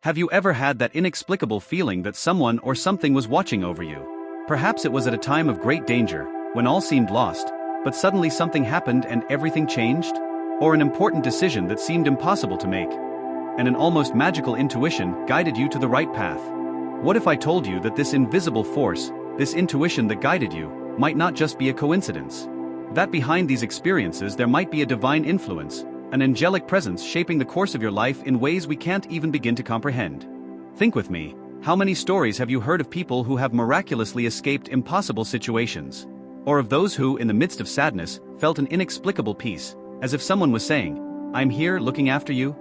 Have you ever had that inexplicable feeling that someone or something was watching over you? Perhaps it was at a time of great danger, when all seemed lost, but suddenly something happened and everything changed? Or an important decision that seemed impossible to make, and an almost magical intuition guided you to the right path? What if I told you that this invisible force, this intuition that guided you, might not just be a coincidence? That behind these experiences there might be a divine influence, an angelic presence shaping the course of your life in ways we can't even begin to comprehend. Think with me, how many stories have you heard of people who have miraculously escaped impossible situations? Or of those who, in the midst of sadness, felt an inexplicable peace, as if someone was saying, "I'm here looking after you"?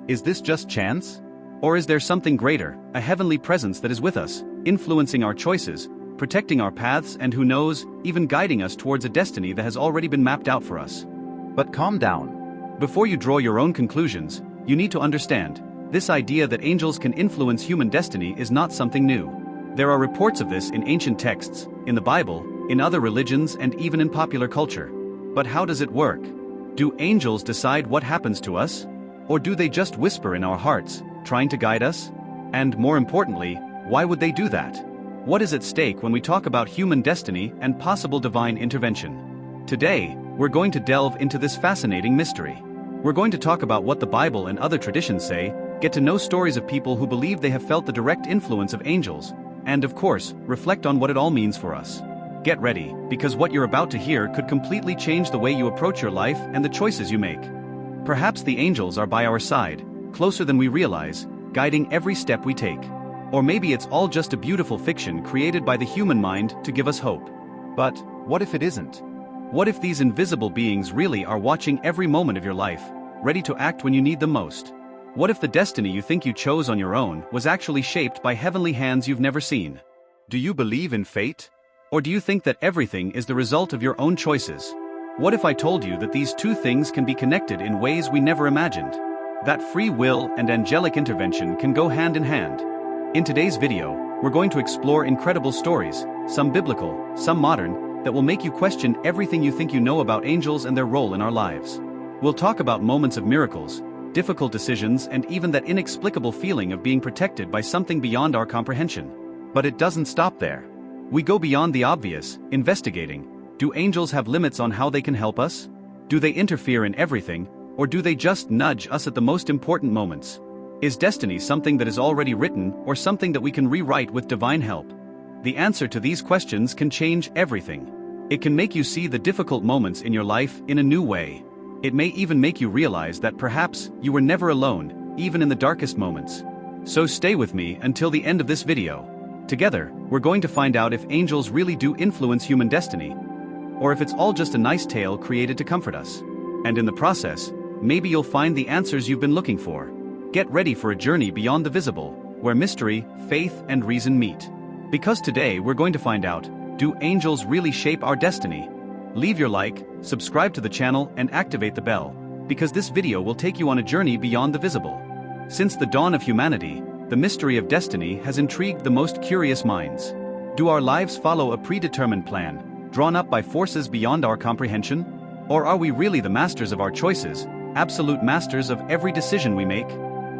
Is this just chance? Or is there something greater, a heavenly presence that is with us, influencing our choices, protecting our paths, and who knows, even guiding us towards a destiny that has already been mapped out for us? But calm down. Before you draw your own conclusions, you need to understand, this idea that angels can influence human destiny is not something new. There are reports of this in ancient texts, in the Bible, in other religions, and even in popular culture. But how does it work? Do angels decide what happens to us? Or do they just whisper in our hearts, trying to guide us? And more importantly, why would they do that? What is at stake when we talk about human destiny and possible divine intervention? Today, we're going to delve into this fascinating mystery. We're going to talk about what the Bible and other traditions say, get to know stories of people who believe they have felt the direct influence of angels, and of course, reflect on what it all means for us. Get ready, because what you're about to hear could completely change the way you approach your life and the choices you make. Perhaps the angels are by our side, closer than we realize, guiding every step we take. Or maybe it's all just a beautiful fiction created by the human mind to give us hope. But what if it isn't? What if these invisible beings really are watching every moment of your life, ready to act when you need them most? What if the destiny you think you chose on your own was actually shaped by heavenly hands you've never seen? Do you believe in fate? Or do you think that everything is the result of your own choices? What if I told you that these two things can be connected in ways we never imagined? That free will and angelic intervention can go hand in hand. In today's video, we're going to explore incredible stories, some biblical, some modern, that will make you question everything you think you know about angels and their role in our lives. We'll talk about moments of miracles, difficult decisions, and even that inexplicable feeling of being protected by something beyond our comprehension. But it doesn't stop there. We go beyond the obvious, investigating. Do angels have limits on how they can help us? Do they interfere in everything, or do they just nudge us at the most important moments? Is destiny something that is already written, or something that we can rewrite with divine help? The answer to these questions can change everything. It can make you see the difficult moments in your life in a new way. It may even make you realize that perhaps you were never alone, even in the darkest moments. So stay with me until the end of this video. Together, we're going to find out if angels really do influence human destiny, or if it's all just a nice tale created to comfort us. And in the process, maybe you'll find the answers you've been looking for. Get ready for a journey beyond the visible, where mystery, faith, and reason meet. Because today we're going to find out, do angels really shape our destiny? Leave your like, subscribe to the channel, and activate the bell, because this video will take you on a journey beyond the visible. Since the dawn of humanity, the mystery of destiny has intrigued the most curious minds. Do our lives follow a predetermined plan, drawn up by forces beyond our comprehension? Or are we really the masters of our choices, absolute masters of every decision we make?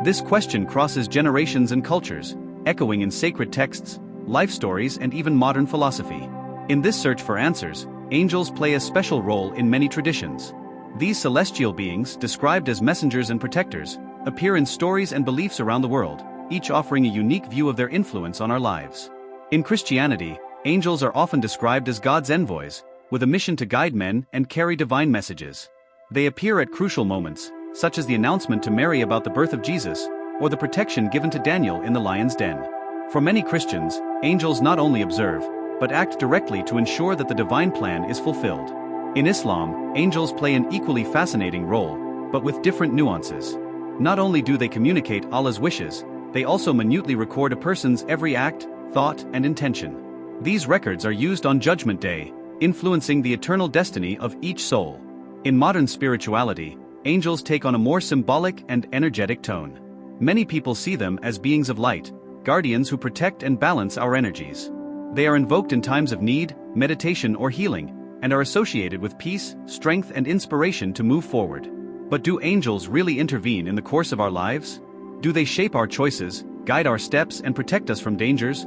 This question crosses generations and cultures, echoing in sacred texts, life stories, and even modern philosophy. In this search for answers, angels play a special role in many traditions. These celestial beings, described as messengers and protectors, appear in stories and beliefs around the world, each offering a unique view of their influence on our lives. In Christianity, angels are often described as God's envoys, with a mission to guide men and carry divine messages. They appear at crucial moments, such as the announcement to Mary about the birth of Jesus, or the protection given to Daniel in the lion's den. For many Christians, angels not only observe, but act directly to ensure that the divine plan is fulfilled. In Islam, angels play an equally fascinating role, but with different nuances. Not only do they communicate Allah's wishes, they also minutely record a person's every act, thought, and intention. These records are used on Judgment Day, influencing the eternal destiny of each soul. In modern spirituality, angels take on a more symbolic and energetic tone. Many people see them as beings of light, guardians who protect and balance our energies. They are invoked in times of need, meditation, or healing, and are associated with peace, strength, and inspiration to move forward. But do angels really intervene in the course of our lives? Do they shape our choices, guide our steps, and protect us from dangers?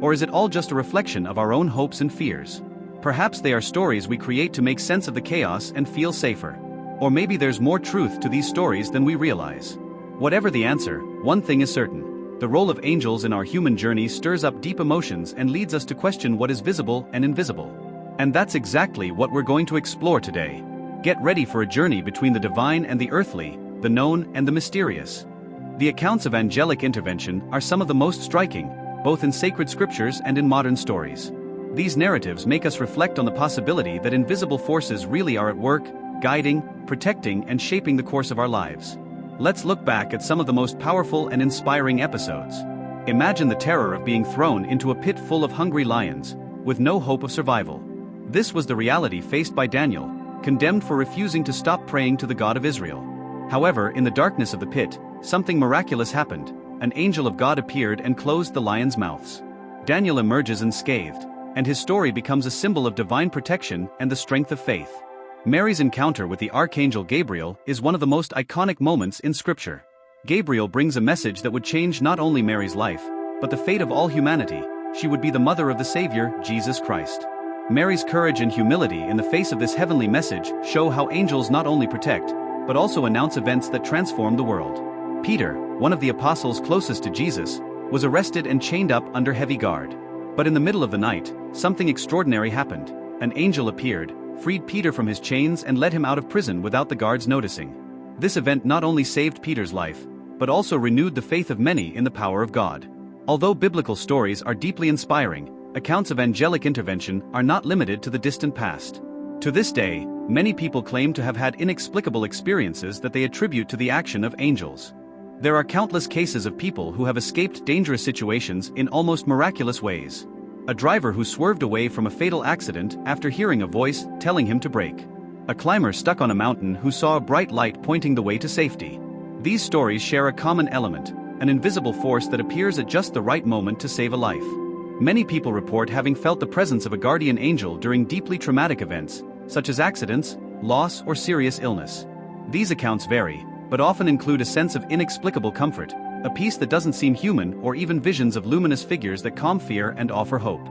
Or is it all just a reflection of our own hopes and fears? Perhaps they are stories we create to make sense of the chaos and feel safer. Or maybe there's more truth to these stories than we realize. Whatever the answer, one thing is certain: the role of angels in our human journey stirs up deep emotions and leads us to question what is visible and invisible. And that's exactly what we're going to explore today. Get ready for a journey between the divine and the earthly, the known and the mysterious. The accounts of angelic intervention are some of the most striking, both in sacred scriptures and in modern stories. These narratives make us reflect on the possibility that invisible forces really are at work, guiding, protecting, and shaping the course of our lives. Let's look back at some of the most powerful and inspiring episodes. Imagine the terror of being thrown into a pit full of hungry lions, with no hope of survival. This was the reality faced by Daniel, condemned for refusing to stop praying to the God of Israel. However, in the darkness of the pit, something miraculous happened. An angel of God appeared and closed the lions' mouths. Daniel emerges unscathed, and his story becomes a symbol of divine protection and the strength of faith. Mary's encounter with the archangel Gabriel is one of the most iconic moments in Scripture. Gabriel brings a message that would change not only Mary's life, but the fate of all humanity. She would be the mother of the Savior, Jesus Christ. Mary's courage and humility in the face of this heavenly message show how angels not only protect, but also announce events that transform the world. Peter, one of the apostles closest to Jesus, was arrested and chained up under heavy guard. But in the middle of the night, something extraordinary happened. An angel appeared, freed Peter from his chains and led him out of prison without the guards noticing. This event not only saved Peter's life, but also renewed the faith of many in the power of God. Although biblical stories are deeply inspiring, accounts of angelic intervention are not limited to the distant past. To this day, many people claim to have had inexplicable experiences that they attribute to the action of angels. There are countless cases of people who have escaped dangerous situations in almost miraculous ways. A driver who swerved away from a fatal accident after hearing a voice telling him to brake. A climber stuck on a mountain who saw a bright light pointing the way to safety. These stories share a common element, an invisible force that appears at just the right moment to save a life. Many people report having felt the presence of a guardian angel during deeply traumatic events, such as accidents, loss, or serious illness. These accounts vary, but often include a sense of inexplicable comfort, a peace that doesn't seem human, or even visions of luminous figures that calm fear and offer hope.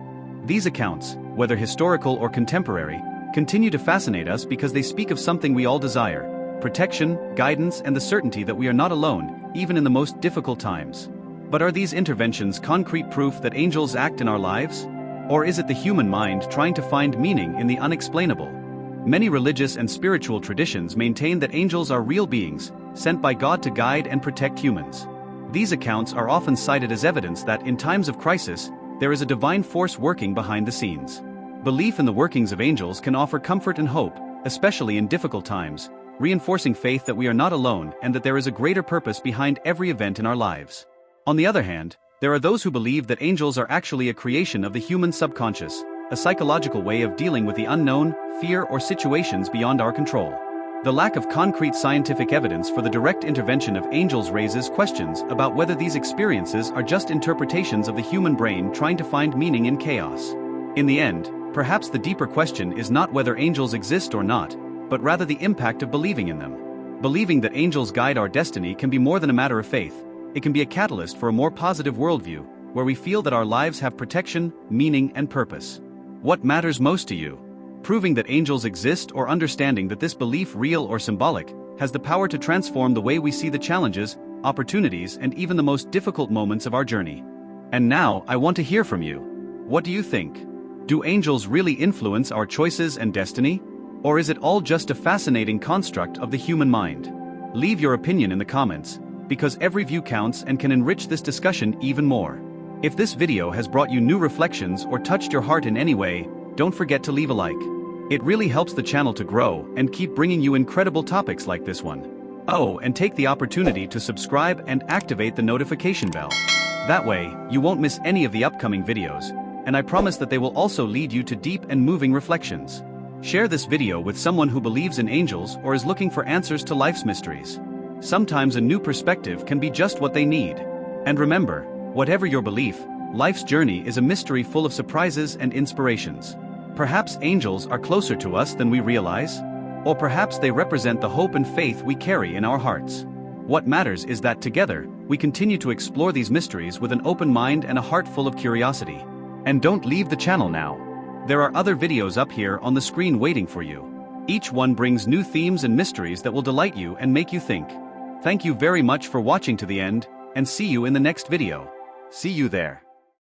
These accounts, whether historical or contemporary, continue to fascinate us because they speak of something we all desire: protection, guidance, and the certainty that we are not alone, even in the most difficult times. But are these interventions concrete proof that angels act in our lives? Or is it the human mind trying to find meaning in the unexplainable? Many religious and spiritual traditions maintain that angels are real beings, sent by God to guide and protect humans. These accounts are often cited as evidence that in times of crisis, there is a divine force working behind the scenes. Belief in the workings of angels can offer comfort and hope, especially in difficult times, reinforcing faith that we are not alone and that there is a greater purpose behind every event in our lives. On the other hand, there are those who believe that angels are actually a creation of the human subconscious, a psychological way of dealing with the unknown, fear, or situations beyond our control. The lack of concrete scientific evidence for the direct intervention of angels raises questions about whether these experiences are just interpretations of the human brain trying to find meaning in chaos. In the end, perhaps the deeper question is not whether angels exist or not, but rather the impact of believing in them. Believing that angels guide our destiny can be more than a matter of faith. It can be a catalyst for a more positive worldview, where we feel that our lives have protection, meaning, and purpose. What matters most to you? Proving that angels exist or understanding that this belief, real or symbolic, has the power to transform the way we see the challenges, opportunities, and even the most difficult moments of our journey. And now, I want to hear from you. What do you think? Do angels really influence our choices and destiny? Or is it all just a fascinating construct of the human mind? Leave your opinion in the comments, because every view counts and can enrich this discussion even more. If this video has brought you new reflections or touched your heart in any way, don't forget to leave a like. It really helps the channel to grow and keep bringing you incredible topics like this one. Oh, and take the opportunity to subscribe and activate the notification bell. That way, you won't miss any of the upcoming videos, and I promise that they will also lead you to deep and moving reflections. Share this video with someone who believes in angels or is looking for answers to life's mysteries. Sometimes a new perspective can be just what they need. And remember, whatever your belief, life's journey is a mystery full of surprises and inspirations. Perhaps angels are closer to us than we realize, or perhaps they represent the hope and faith we carry in our hearts. What matters is that together, we we continue to explore these mysteries with an open mind and a heart full of curiosity. And don't leave the channel now. There are other videos up here on the screen waiting for you. Each one brings new themes and mysteries that will delight you and make you think. Thank you very much for watching to the end, and see you in the next video. See you there.